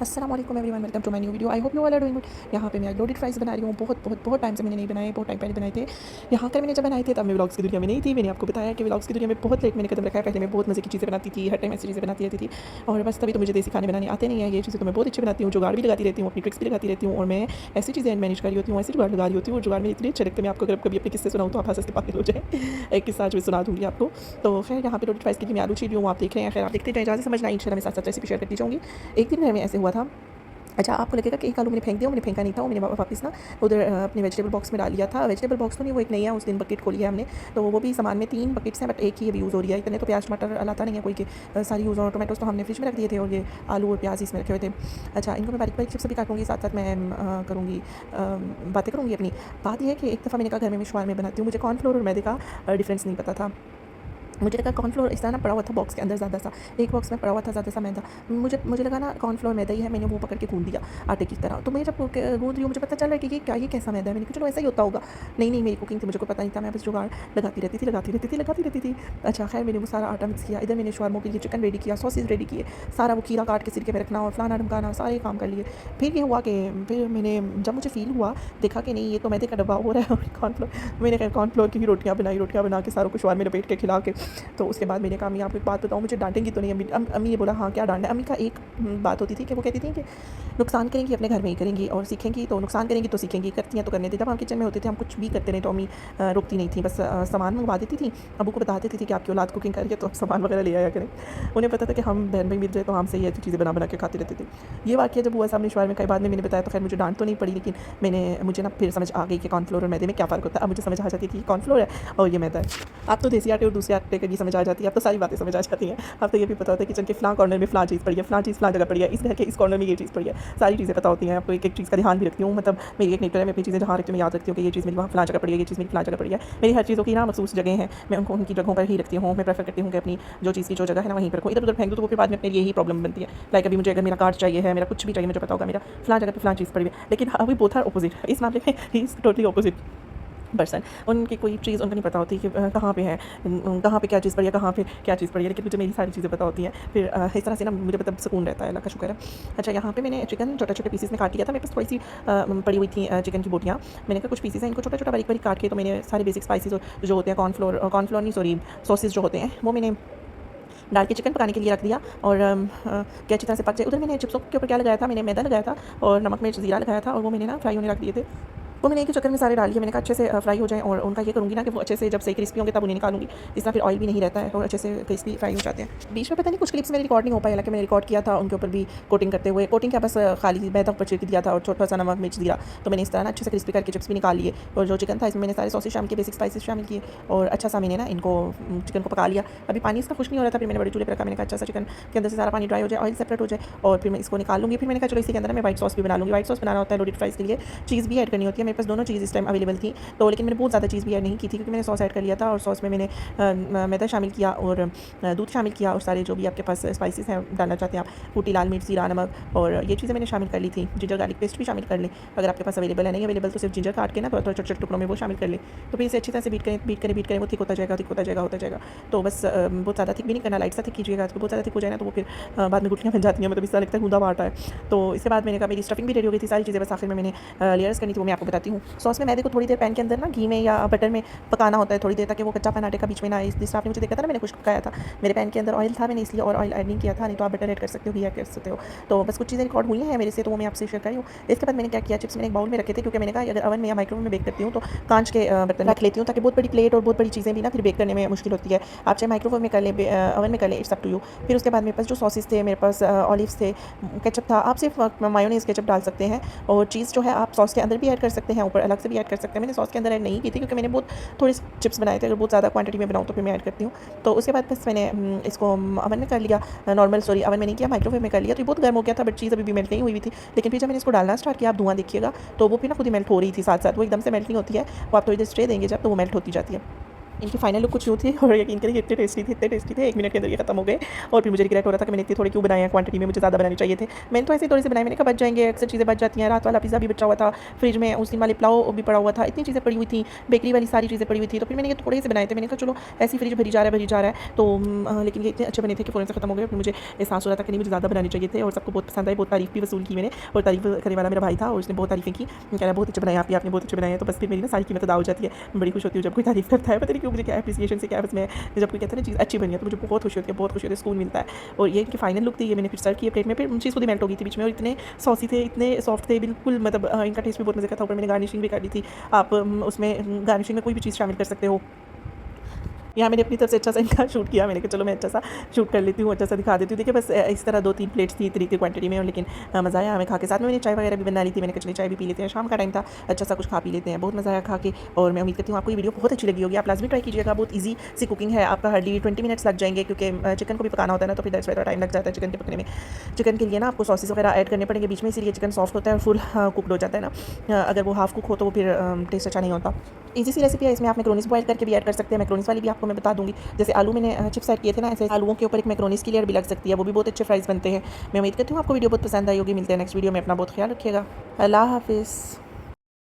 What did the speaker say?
अस्सलाम वालेकुम everyone, welcome to my new video. I hope you all are doing good. यहाँ पे मैं लोडेड फ्राइज़ बना रही हूँ। बहुत टाइम से मैंने नहीं बनाए, बहुत टाइम पहले बनाए थे। यहाँ कर मैंने जब बनाए थे तब मैं व्लॉग्स की दुनिया में नहीं थी। मैंने आपको बताया कि व्लॉग्स की दुनिया में बहुत लेट मैंने कदम रखा है। पहले मैं बहुत मज़े की चीज़ें बनाती थी, हर टाइम ऐसी चीज़ें बनाती रहती थी और बस तभी तो मुझे देसी खाने बनाने आते नहीं है। ये चीज़ें तो मैं बहुत अच्छी बनाती हूँ, जुगाड़ भी लगाती रहती हूँ, अपनी ट्रिक्स भी लगाती रहती हूँ और मैं ऐसी चीज़ें मैनेज कर रही होती हूँ, ऐसी जुगाड़ लगा रही होती हूँ और जुगाड़ में इतनी अच्छे लगते हैं। मैं आपको अगर कभी अपने किस्से सुनाऊँ तो आप हँस के पागल हो जाए। एक किस्सा आज मैं सुना दूँगी आपको। तो खैर यहाँ पे लोडेड फ्राइज़ के लिए मैं आलू छील रही हूँ, आप देख रहे हैं। खैर आप देखते जाएँ, ज़्यादा समझना इंशाल्लाह मैं साथ-साथ रेसिपी शेयर करती जाऊँगी। एक दिन घर में ऐसे हुआ था। अच्छा, आपको लगेगा कि एक आलू मैंने फेंक दिया, मैंने फेंका नहीं था, वो मैंने वापस ना उधर अपने वेजिटेबल बॉक्स में डाल लिया था। वेजिटेबल बॉक्स तो नहीं, वो एक नया उस दिन बकेट खोली है हमने, तो वो भी सामान में 3 बकेट्स हैं बट एक ही अभी यूज़ हो रही है। इतने तो प्याज टमाटर लाता नहीं है कोई, के सारी यूज़ और टोमेटोज़ तो हमने फ्रिज में रख दिए थे और ये आलू और प्याज इसमें रखे हुए थे। अच्छा, इनको मैं बारीक-बारीक चिप्स भी काटूँगी, साथ-साथ मैं करूँगी बातें करूँगी अपनी। बात ये है कि एक दफ़ा मैंने कहा घर में मैं शवारमे बनाती हूँ, मुझे कॉर्नफ्लोर और मैदे का डिफ़रेंस नहीं पता था। मुझे लगा कॉर्नफ्लोर इस तरह ना पड़ा हुआ था बॉक्स के अंदर ज़्यादा-सा, एक बॉक्स में पड़ा हुआ था ज़्यादा-सा मैदा। मुझे लगा ना कॉर्नफ्लोर मैदा ही है, मैंने वो पकड़ के गूँध दिया आटे की तरह। तो मैं जब गूँध रही हूँ मुझे पता चल रहा है कि ये कैसा मैदा है। मैंने कहा चलो ऐसा ही होता होगा। नहीं, मेरी कुकिंग थी, मुझे कोई पता नहीं था, मैं बस जुगाड़ लगाती रहती थी। अच्छा खैर मैंने वो सारा आटा मिक्स किया, इधर मैंने शवारमों के लिए चिकन रेडी किया, सॉसेज़ रेडी किए, सारा वो खीरा काट के सिरके में रखना और फलाना-ढिमकाना सारे काम कर लिए। फिर ये हुआ कि फिर मैंने जब मुझे फ़ील हुआ, देखा कि नहीं ये तो मैदे का डब्बा हो रहा है और कॉर्नफ्लोर, मैंने खैर कॉर्नफ्लोर की ही रोटियाँ बना के सारों को शवारमे लपेट के खिला के, तो उसके बाद मैंने कहा अम्मी आपको एक बात बताऊँ, मुझे डाँटेंगी तो नहीं अम्मी? अम्मी ने बोला हाँ क्या डाँटना है? अम्मी का एक बात होती थी कि वो कहती थी कि नुकसान करेंगी अपने घर में ही करेंगी और सीखेंगी तो नुकसान करेंगी तो सीखेंगी, करती हैं तो करने दें। जब हम किचन में होते थे हम कुछ भी करते रहे तो अम्मी रोकती नहीं थी, बस सामान मंगवा देती थी, अब्बू को बता देती थी कि आपकी औलाद कुकिंग कर रही है तो आप सामान वगैरह ले आया करें। उन्हें पता था कि हम बहन भाई मिल जाए तो हमसे ये ऐसी चीज़ें बना के खाते रहते थे। ये वाक़या जब हुआ सामने शवारमे का, बाद में मैंने बताया तो खैर मुझे डाँट तो नहीं पड़ी, लेकिन मुझे ना फिर समझ आ गई कि कॉर्नफ्लोर और मैदे में क्या फ़र्क होता है। अब मुझे समझ आ जाती है कि कॉर्नफ्लोर है और ये मैदा है। अब तो देसी आटे और दूसरे आटे की भी समझ आ जाती है, अब तो सारी बातें समझ आ जाती हैं। अब तो ये भी पता होता है किचन के फ़लाँ कॉर्नर में फ़लाँ चीज़ पड़ी है, फ़लाँ चीज़ फ़लाँ जगह पड़ी है, इस घर के इस कॉर्नर में ये चीज़ पड़ी है, सारी चीज़ें पता होती हैं। अब तो एक-एक चीज़ का ध्यान भी रखती हूँ, मतलब मेरी एक नेचर है, मैं अपनी चीज़ें जहाँ रखती हूँ मैं याद रखती हूँ कि ये चीज़ मेरी वहाँ फ़लाँ जगह पड़ी है, ये चीज़ मेरी फ़लाँ जगह पड़ी है। मेरी हर चीज़ों की ना मख़सूस जगह हैं, मैं उनको उनकी जगहों पर ही रखती हूँ। मैं प्रेफ़र करती हूँ कि अपनी जो चीज़ की जो जगह है ना वहीं पर रखूँ, इधर-उधर फेंक दूँ तो वो फिर बाद में अपने लिए ही प्रॉब्लम बनती है। लाइक अभी मुझे अगर मेरा कार्ड चाहिए है, मेरा कुछ भी चाहिए, मुझे पता होगा मेरा फ़लाँ जगह पे फ़लाँ चीज़ पड़ी हुई है, लेकिन अभी बोथ आर अपोज़िट। इस मामले में he is totally opposite person. उनकी कोई चीज़ उनको नहीं पता होती कि कहाँ पे है, कहाँ पे क्या चीज़ पड़ी है, कहाँ पे क्या चीज़ पड़ी है, लेकिन मुझे मेरी सारी चीज़ें पता होती हैं। फिर इस तरह से ना मुझे मतलब सुकून रहता है, अल्लाह का शुक्र है। अच्छा, यहाँ पे मैंने चिकन छोटे-छोटे पीसेस में काट लिया था, मेरे पास थोड़ी-सी पड़ी हुई थी चिकन की बोटियाँ। मैंने कहा कुछ पीसेस हैं, इनको छोटा-छोटा बारीक-बारीक काट के, तो मैंने सारे बेसिक स्पाइसेस जो होते हैं, कॉर्नफ्लोर नहीं सॉरी सॉसेज़ जो होते हैं वो मैंने डाल के चिकन पकाने के लिए रख दिया और क्या अच्छी तरह से पक जाए। उधर मैंने चिप्सों के ऊपर क्या लगाया था, मैंने मैदा लगाया था और नमक मिर्च ज़ीरा लगाया था और वो मैंने ना फ्राई होने रख दिए थे। वो मैंने एक ही चक्कर में सारे डाल दिए। मैंने कहा अच्छे से फ्राई हो जाएँ और उनका ये करूँगी ना कि वो अच्छे से जब से क्रिस्पी होंगे तब उन्हें निकालूँगी। इस तरह फिर ऑयल भी नहीं रहता है और अच्छे से क्रिस्पी फ्राई हो जाते हैं। बीच में पता नहीं कुछ क्लिप्स मेरी रिकॉर्ड नहीं हो पाई, हालाँकि मैंने रिकॉर्ड किया था उनके ऊपर भी कोटिंग करते हुए। कोटिंग क्या, बस खाली मैदा ऊपर छिड़क दिया था और छोटा-सा नमक मिर्च दिया। तो मैंने इस तरह ना अच्छे से क्रिस्पी करके चिप्स भी निकाल लिए और जो चिकन था इसमें मैंने सारे सॉसेस शामिल किए, बेसिक स्पाइसेस शामिल किए और अच्छा-सा मैंने ना इनको चिकन को पका लिया। अभी पानी इसका खुश नहीं हो रहा था, फिर मैंने बड़े चूल्हे पे रखा। मैंने कहा अच्छा-सा चिकन के अंदर से सारा पानी ड्राई हो जाए, ऑयल सेपरेट हो जाए और फिर मैं इसको निकाल लूँगी। फिर मैंने कहा चलो इसी के अंदर ना मैं व्हाइट सॉस भी बना लूँगी। व्हाइट सॉस बनाना होता है लोडेड फ्राइज़ के लिए, चीज़ भी ऐड करनी होती है। मेरे पास दोनों चीज़ इस टाइम अवेलेबल थी, तो लेकिन मैंने बहुत ज़्यादा चीज़ भी ऐड नहीं की थी क्योंकि मैंने सॉस ऐड कर लिया था और सॉस में मैंने मैदा शामिल किया और दूध शामिल किया और सारे जो भी आपके पास स्पाइसेस हैं डालना चाहते हैं आप, कुटी लाल मिर्च, जीरा, नमक और ये चीज़ें मैंने शामिल कर ली थी। जिंजर गार्लिक पेस्ट भी शामिल कर लें अगर आपके पास अवेलेबल है, नहीं अवेलेबल तो सिर्फ जिंजर काट के ना थोड़ा-थोड़ा छोटे-छोटे टुकड़ों में वो शामिल कर लें। तो फिर इसे अच्छी तरह से बीट करें, वो थिक होता जाएगा। तो बस बहुत ज़्यादा थिक भी नहीं करना, लाइट सा थिक कीजिएगा। तो बहुत ज़्यादा थिक हो जाए ना तो वो फिर बाद में गुठलियाँ बन जाती हैं, मतलब इस तरह लगता है गूँदा हुआ आटा है। तो इसके बाद मैंने कहा मेरी स्टफिंग भी रेडी हो गई थी, सारी चीज़ें बस आखिर में मैंने लेयर्स करनी थी, वो मैं आपको बताती हूँ। सॉस में मैदे को थोड़ी देर पैन के अंदर ना घी में या बटर में पकाना होता है थोड़ी देर, ताकि वो कच्चापन आटे का बीच में ना आए। जिस आपने मुझे देखा था ना मैंने कुछ पकाया था, मेरे पैन के अंदर ऑयल था, मैंने इसलिए और ऑयल ऐड नहीं किया था, नहीं तो आप बटर ऐड कर सकते हो, घी ऐड कर सकते हो। तो बस कुछ चीज़ें रिकॉर्ड हुई हैं मेरे से, तो वो मैं आपसे शेयर कर रही हूँ। इसके बाद मैंने क्या किया, चिप्स मैंने एक बाउल में रखे थे क्योंकि मैंने कहा अगर ओवन में या माइक्रोवेव में बेक करती हूँ तो कांच के बर्तन रख लेती हूँ, ताकि बहुत बड़ी प्लेट और बहुत बड़ी चीज़ें भी ना फिर बेक करने में मुश्किल होती है। आप चाहे माइक्रोवेव में कर लें, ओवन में कर लें, इट्स अप टू यू। फिर उसके बाद मेरे पास जो सॉसेस थे, मेरे पास ऑलिव्स थे, केचप था, आप सिर्फ मायोनीज़ केचप डाल सकते हैं और चीज़ जो है आप सॉस के अंदर भी ऐड कर सकते हैं, ऊपर अलग से भी ऐड कर सकते हैं। मैंने सॉस के अंदर ऐड नहीं की थी क्योंकि मैंने बहुत थोड़े चिप्स बनाए थे, अगर बहुत ज़्यादा क्वांटिटी में बनाऊँ तो फिर मैं ऐड करती हूँ। तो उसके बाद बस मैंने इसको ओवन में कर लिया, ओवन में नहीं किया, माइक्रोवेव में कर लिया। तो ये बहुत गर्म हो गया था बट चीज़ अभी भी मेल्ट नहीं हुई थी। लेकिन फिर जब मैंने इसको डालना स्टार्ट किया, आप धुआँ देखिएगा, तो वो फिर ना खुद ही मेल्ट हो रही थी साथ-साथ, वो एकदम से मेल्ट नहीं होती है, वो आप थोड़ी देर स्टे देंगे जब तो वो मेल्ट होती जाती है। इनकी फाइनल लुक कुछ यूँ थी और यकीन करिए इतने टेस्टी थे 1 मिनट के अंदर ये खत्म हो गए। और फिर मुझे रिग्रेट हो रहा था कि मैंने इतने थोड़े क्यों बनाए हैं, क्वांटिटी में मुझे ज़्यादा बनाने चाहिए थे। मैंने तो ऐसे ही थोड़े से बनाए, मैंने कहा बच जाएंगे, अक्सर चीज़ें बच जाती हैं। रात वाला पिज़्ज़ा भी बचा हुआ था फ्रिज में, उस दिन वाले पुलाव भी पड़ा हुआ था, इतनी चीज़ें पड़ी हुई थी, बेकरी वाली सारी चीज़ें पड़ी हुई थी। तो फिर मैंने ये थोड़े से बनाए थे, मैंने कहा चलो ऐसी फ्रिज भरी जा रहा है। तो लेकिन ये इतने अच्छे बने थे कि फ़ौरन से खत्म हो गए। फिर मुझे एहसास हो रहा था कि नहीं मुझे ज़्यादा बनाने चाहिए थे और सबको बहुत पसंद आए, बहुत तारीफ़ भी वसूल की मैंने। और तारीफ़ करने वाला मेरा भाई था और उसने बहुत तारीफ़ें की, कह रहा बहुत अच्छे बनाए आपने बहुत अच्छे बनाए हैं। तो बस फिर मेरी ना सारी कीमत अदा हो जाती है। मैं बड़ी खुश होती हूँ जब कोई तारीफ़ करता है, पता नहीं क्यों मुझे क्या एप्रिसिएशन से क्या बस मैं जब कोई कहता है ना चीज़ अच्छी बनी है तो मुझे बहुत खुशी होती है, बहुत खुशी होती है, सुकून मिलता है। और ये इनकी फाइनल लुक थी, ये मैंने फिर सर्व किए प्लेट में, फिर चीज़ खुद ही मेल्ट हो गई थी बीच में और इतने सॉसी थे, इतने सॉफ्ट थे, बिल्कुल मतलब इनका टेस्ट भी बहुत मज़े का था। ऊपर मैंने गार्निशिंग भी कर दी थी। आप उसमें गार्निशिंग में कोई भी चीज़ शामिल कर सकते हो। यहाँ मैंने अपनी तरफ से अच्छा सा इनका शूट किया, मैंने कहा चलो मैं अच्छा सा शूट कर लेती हूँ, अच्छा सा दिखा देती हूँ। देखिए बस इस तरह 2-3 प्लेट्स थी इतनी क्वांटिटी में और लेकिन मज़ा आया हमें खा के। साथ में मैंने चाय वगैरह भी बना ली थी, मैंने कहा चलिए चाय भी पी लेते हैं, शाम का टाइम था, अच्छा सा कुछ खा पी लेते हैं। बहुत मज़ा आया खा के और मैं उम्मीद करती हूँ आपको ये वीडियो बहुत अच्छी लगी होगी। आप लाज़मी ट्राई कीजिएगा, बहुत ईज़ी सी कुकिंग है, आपका हार्डली 20 मिनट्स लग जाएंगे क्योंकि चिकन को भी पकाना होता है ना, तो फिर दैट्स व्हाई थोड़ा टाइम लग जाता है चिकन के पकने में। चिकन के लिए ना आपको सॉसेस वगैरह ऐड करने पड़ेंगे बीच में, इसीलिए चिकन सॉफ्ट होता है और फुल कुकड हो जाता है ना। अगर वो हाफ कुक हो तो वो फिर टेस्ट अच्छा नहीं होता। ईज़ी सी रेसिपी है, इसमें आप मैक्रोनीस बॉयल करके भी ऐड कर सकते हैं। मैक्रोनीस वाली भी आपको मैं बता दूँगी, जैसे आलू मैंने चिप्स ऐड किए थे ना, ऐसे आलूओं के ऊपर एक मैक्रोनीस की लेयर भी लग सकती है, वो भी बहुत अच्छे फ्राइज़ बनते हैं। मैं उम्मीद करती हूँ आपको वीडियो बहुत पसंद आई होगी। मिलते हैं नेक्स्ट वीडियो में, अपना बहुत ख्याल रखिएगा। अल्लाह हाफ़िज़।